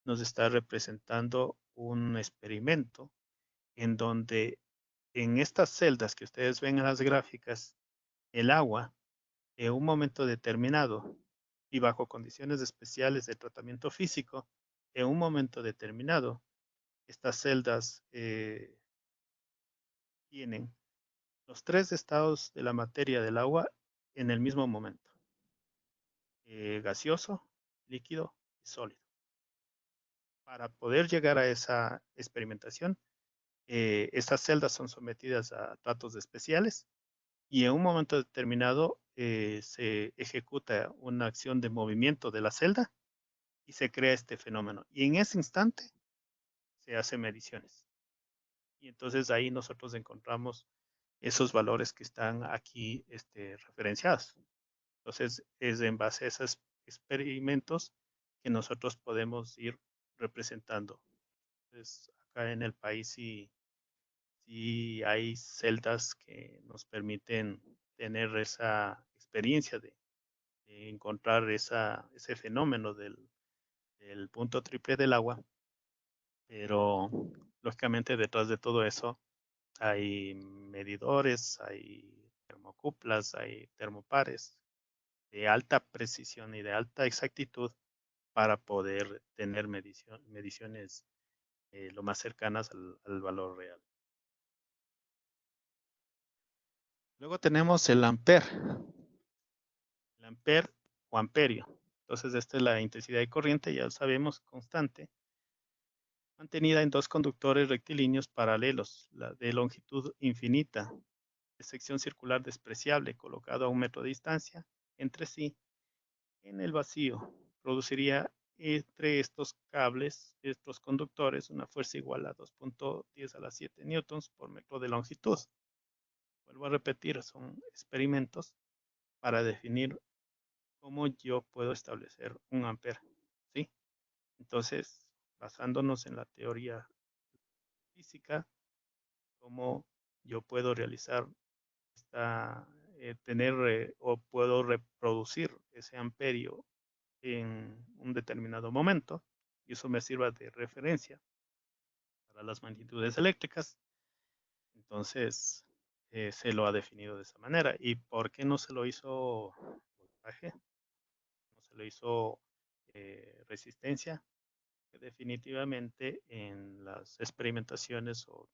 nos está representando un experimento en donde en estas celdas que ustedes ven en las gráficas, el agua en un momento determinado y bajo condiciones especiales de tratamiento físico, en un momento determinado, estas celdas tienen los tres estados de la materia del agua en el mismo momento: gaseoso, líquido y sólido. Para poder llegar a esa experimentación, estas celdas son sometidas a tratos especiales y en un momento determinado se ejecuta una acción de movimiento de la celda y se crea este fenómeno. Y en ese instante se hacen mediciones. Y entonces ahí nosotros encontramos esos valores que están aquí referenciados. Entonces es en base a esos experimentos que nosotros podemos ir representando. Entonces acá en el país sí hay celdas que nos permiten tener esa experiencia de encontrar ese fenómeno del punto triple del agua, pero lógicamente detrás de todo eso hay medidores, hay termocuplas, hay termopares de alta precisión y de alta exactitud para poder tener mediciones lo más cercanas al valor real. Luego tenemos el ampere. El ampere o amperio. Entonces, esta es la intensidad de corriente, ya sabemos, constante, mantenida en dos conductores rectilíneos paralelos, de longitud infinita, de sección circular despreciable, colocado a 1 metro de distancia entre sí en el vacío. Produciría entre estos cables, estos conductores, una fuerza igual a 2.10 a la 7 newtons por metro de longitud. Vuelvo a repetir, son experimentos para definir cómo yo puedo establecer un ampere, ¿sí? Entonces, basándonos en la teoría física, cómo yo puedo realizar tener o puedo reproducir ese amperio en un determinado momento, y eso me sirva de referencia para las magnitudes eléctricas. Entonces, se lo ha definido de esa manera. ¿Y por qué no se lo hizo voltaje? ¿No se lo hizo resistencia? Que definitivamente en las experimentaciones o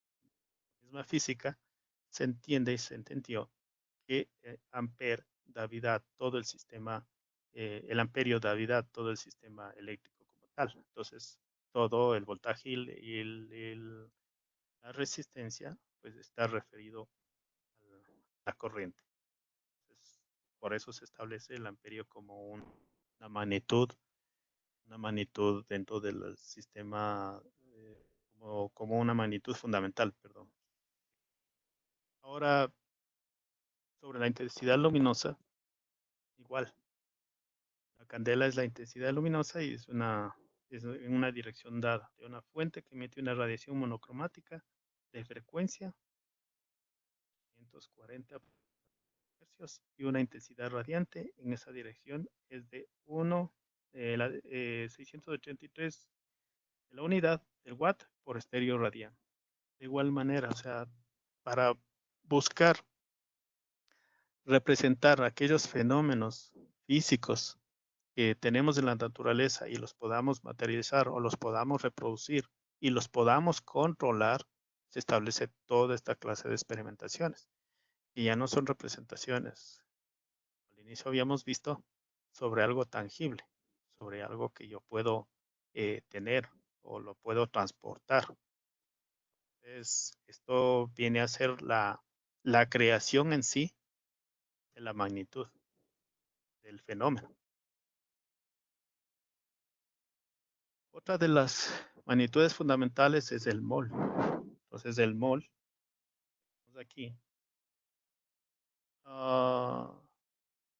misma física se entiende y se entendió que ampere da vida a todo el sistema, el amperio da vida a todo el sistema eléctrico como tal. Entonces, todo el voltaje y la resistencia pues está referido a la corriente. Entonces, por eso se establece el amperio como una magnitud dentro del sistema, como una magnitud fundamental, perdón. Ahora, sobre la intensidad luminosa, igual. La candela es la intensidad luminosa y es en una dirección dada de una fuente que emite una radiación monocromática de frecuencia 540 hercios y una intensidad radiante en esa dirección es de 683 de la unidad del watt por estéreo radian. De igual manera, o sea, para buscar representar aquellos fenómenos físicos que tenemos en la naturaleza y los podamos materializar o los podamos reproducir y los podamos controlar, se establece toda esta clase de experimentaciones. Y ya no son representaciones. Al inicio habíamos visto sobre algo tangible, sobre algo que yo puedo tener o lo puedo transportar. Esto viene a ser la creación en sí de la magnitud del fenómeno. Otra de las magnitudes fundamentales es el mol. Entonces el mol, aquí,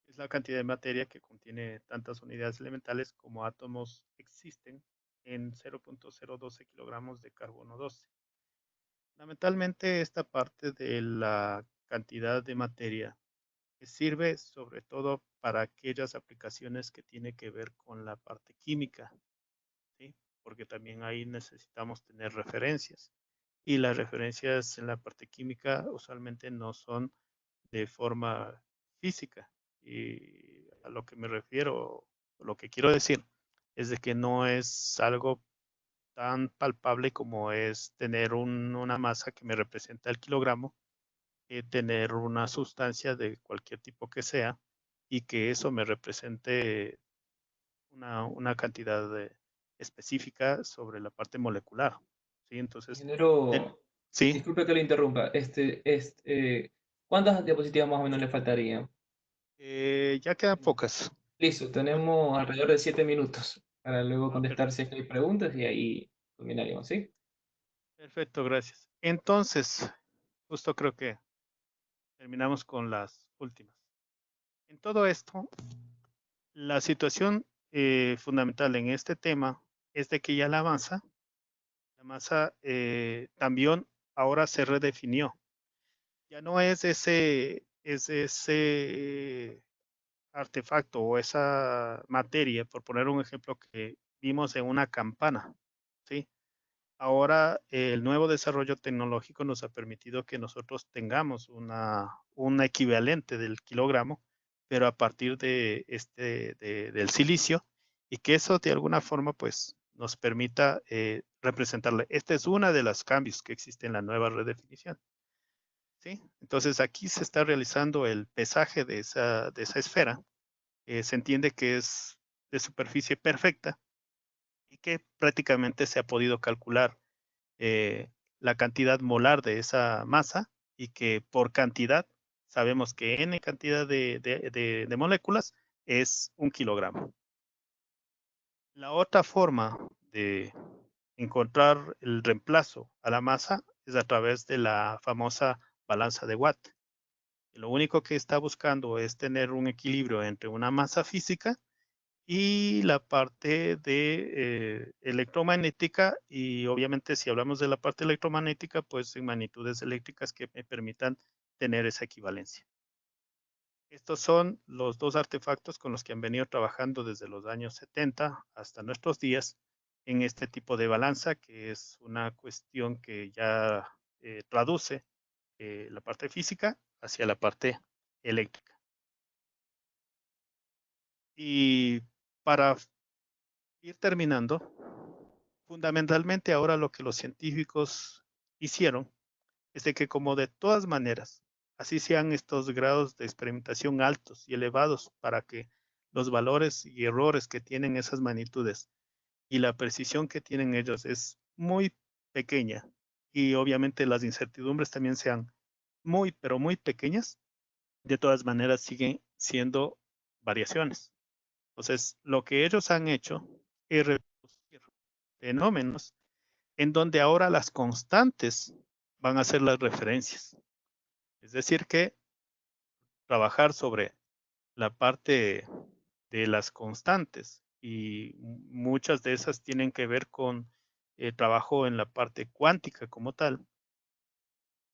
es la cantidad de materia que contiene tantas unidades elementales como átomos existen en 0.012 kilogramos de carbono 12. Fundamentalmente esta parte de la cantidad de materia sirve sobre todo para aquellas aplicaciones que tiene que ver con la parte química, ¿sí? Porque también ahí necesitamos tener referencias. Y las referencias en la parte química usualmente no son de forma física. Y a lo que me refiero, lo que quiero decir, es de que no es algo tan palpable como es tener una masa que me representa el kilogramo, tener una sustancia de cualquier tipo que sea y que eso me represente una cantidad específica sobre la parte molecular. ¿Sí? Entonces, Ingeniero, sí, disculpe que le interrumpa. ¿Cuántas diapositivas más o menos le faltarían? ya quedan pocas. Listo, tenemos alrededor de 7 minutos para luego contestar si Perfecto. es que hay preguntas y ahí terminaríamos, ¿sí? Perfecto, gracias. Entonces, justo creo que terminamos con las últimas. En todo esto, la situación fundamental en este tema es de que ya la masa también ahora se redefinió. Ya no es ese artefacto o esa materia, por poner un ejemplo que vimos en una campana, ¿sí? Ahora el nuevo desarrollo tecnológico nos ha permitido que nosotros tengamos un equivalente del kilogramo, pero a partir del silicio, y que eso de alguna forma pues nos permita representarle. Esta es una de los cambios que existe en la nueva redefinición. ¿Sí? Entonces aquí se está realizando el pesaje de esa esfera. Se entiende que es de superficie perfecta y que prácticamente se ha podido calcular la cantidad molar de esa masa y que por cantidad sabemos que n cantidad de moléculas es 1 kilogramo. La otra forma de encontrar el reemplazo a la masa es a través de la famosa balanza de Watt. Lo único que está buscando es tener un equilibrio entre una masa física y la parte de electromagnética, y obviamente si hablamos de la parte electromagnética, pues en magnitudes eléctricas que me permitan tener esa equivalencia. Estos son los dos artefactos con los que han venido trabajando desde los años 70 hasta nuestros días en este tipo de balanza, que es una cuestión que ya traduce la parte física hacia la parte eléctrica. Y para ir terminando, fundamentalmente ahora lo que los científicos hicieron es de que como de todas maneras, así sean estos grados de experimentación altos y elevados para que los valores y errores que tienen esas magnitudes y la precisión que tienen ellos es muy pequeña y obviamente las incertidumbres también sean muy, pero muy pequeñas, de todas maneras siguen siendo variaciones. Entonces, lo que ellos han hecho es reproducir fenómenos en donde ahora las constantes van a ser las referencias. Es decir, que trabajar sobre la parte de las constantes y muchas de esas tienen que ver con trabajo en la parte cuántica como tal,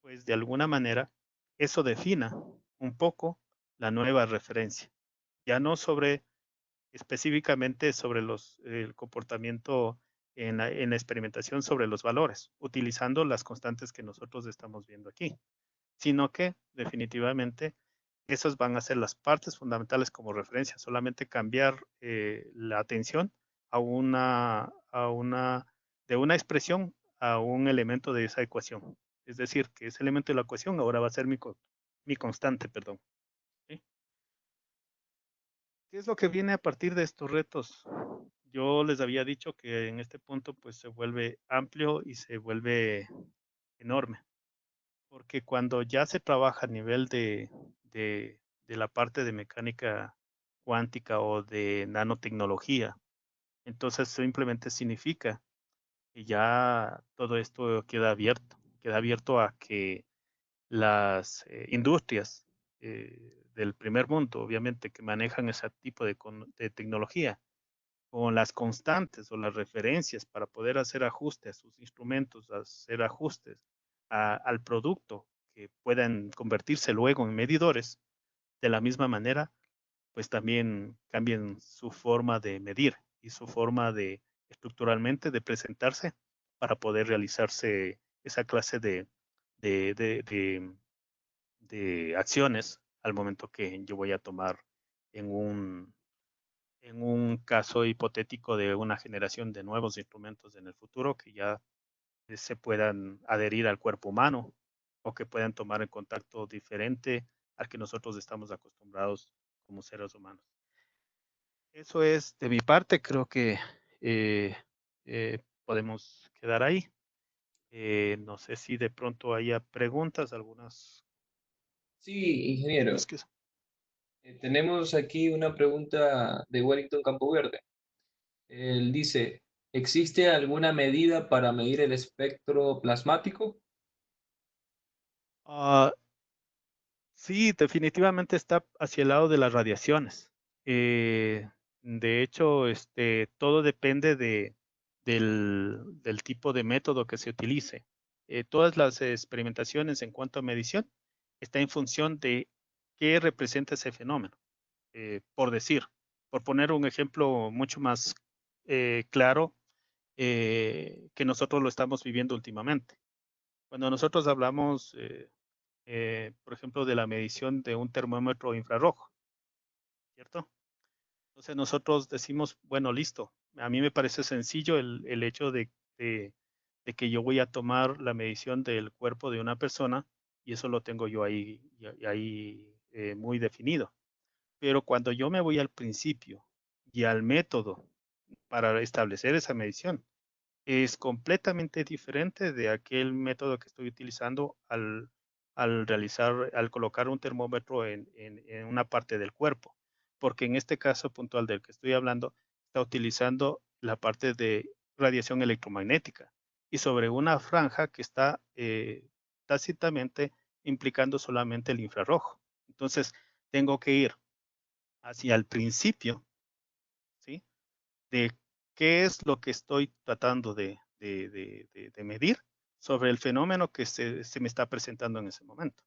pues de alguna manera eso defina un poco la nueva referencia. Ya no sobre específicamente sobre el comportamiento en la experimentación sobre los valores, utilizando las constantes que nosotros estamos viendo aquí, sino que definitivamente esas van a ser las partes fundamentales como referencia, solamente cambiar la atención a una de una expresión a un elemento de esa ecuación. Es decir, que ese elemento de la ecuación ahora va a ser mi constante, perdón. ¿Sí? ¿Qué es lo que viene a partir de estos retos? Yo les había dicho que en este punto pues se vuelve amplio y se vuelve enorme, porque cuando ya se trabaja a nivel de la parte de mecánica cuántica o de nanotecnología, entonces simplemente significa que ya todo esto queda abierto a que las industrias del primer mundo, obviamente, que manejan ese tipo de tecnología, con las constantes o las referencias para poder hacer ajustes a sus instrumentos, hacer ajustes al producto que puedan convertirse luego en medidores, de la misma manera, pues también cambien su forma de medir y su forma de estructuralmente de presentarse para poder realizarse esa clase de, de, de, de acciones al momento que yo voy a tomar en en un caso hipotético de una generación de nuevos instrumentos en el futuro que ya se puedan adherir al cuerpo humano o que puedan tomar en contacto diferente al que nosotros estamos acostumbrados como seres humanos. Eso es de mi parte, creo que podemos quedar ahí. No sé si de pronto haya preguntas, algunas. Sí, ingeniero. Es que, Tenemos aquí una pregunta de Wellington Campoverde. Él dice, ¿existe alguna medida para medir el espectro plasmático? uh, sí, definitivamente está hacia el lado de las radiaciones. De hecho, todo depende del tipo de método que se utilice. Todas las experimentaciones en cuanto a medición está en función de qué representa ese fenómeno. Por decir, por poner un ejemplo mucho más claro que nosotros lo estamos viviendo últimamente. Cuando nosotros hablamos por ejemplo, de la medición de un termómetro infrarrojo, ¿cierto? Entonces nosotros decimos, bueno, listo, a mí me parece sencillo el hecho de que yo voy a tomar la medición del cuerpo de una persona y eso lo tengo yo ahí muy definido. Pero cuando yo me voy al principio y al método para establecer esa medición, es completamente diferente de aquel método que estoy utilizando al colocar un termómetro en una parte del cuerpo, porque en este caso puntual del que estoy hablando, está utilizando la parte de radiación electromagnética y sobre una franja que está tácitamente implicando solamente el infrarrojo. Entonces, tengo que ir hacia el principio, ¿sí? De qué es lo que estoy tratando de medir sobre el fenómeno que se me está presentando en ese momento.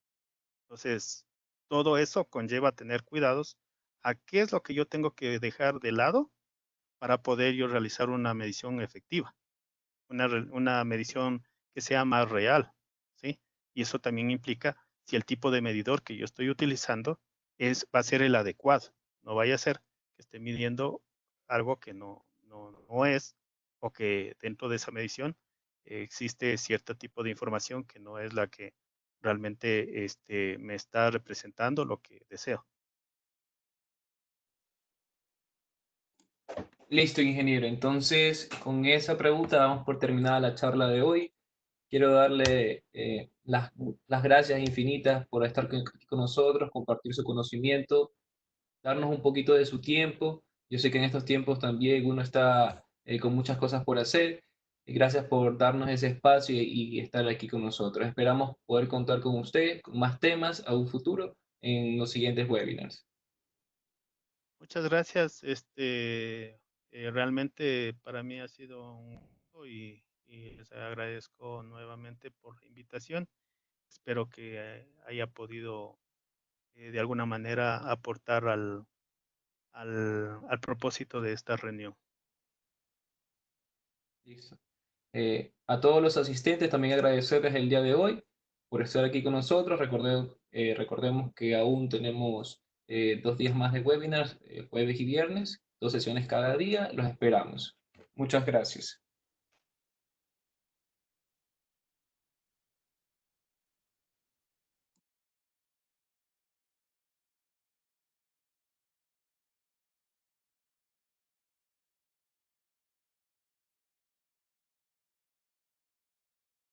Entonces, todo eso conlleva tener cuidados a qué es lo que yo tengo que dejar de lado para poder yo realizar una medición efectiva, una medición que sea más real, ¿sí? Y eso también implica si el tipo de medidor que yo estoy utilizando va a ser el adecuado. No vaya a ser que esté midiendo algo que no es o que dentro de esa medición existe cierto tipo de información que no es la que realmente me está representando lo que deseo. Listo, ingeniero. Entonces, con esa pregunta damos por terminada la charla de hoy. Quiero darle las gracias infinitas por estar aquí con nosotros, compartir su conocimiento, darnos un poquito de su tiempo. Yo sé que en estos tiempos también uno está con muchas cosas por hacer. Y gracias por darnos ese espacio y estar aquí con nosotros. Esperamos poder contar con usted, con más temas a un futuro en los siguientes webinars. Muchas gracias. Realmente para mí ha sido un gusto y les agradezco nuevamente por la invitación. Espero que haya podido de alguna manera aportar al propósito de esta reunión. Listo. A todos los asistentes también agradecerles el día de hoy por estar aquí con nosotros. Recordemos que aún tenemos 2 días más de webinars, jueves y viernes, 2 sesiones cada día. Los esperamos. Muchas gracias.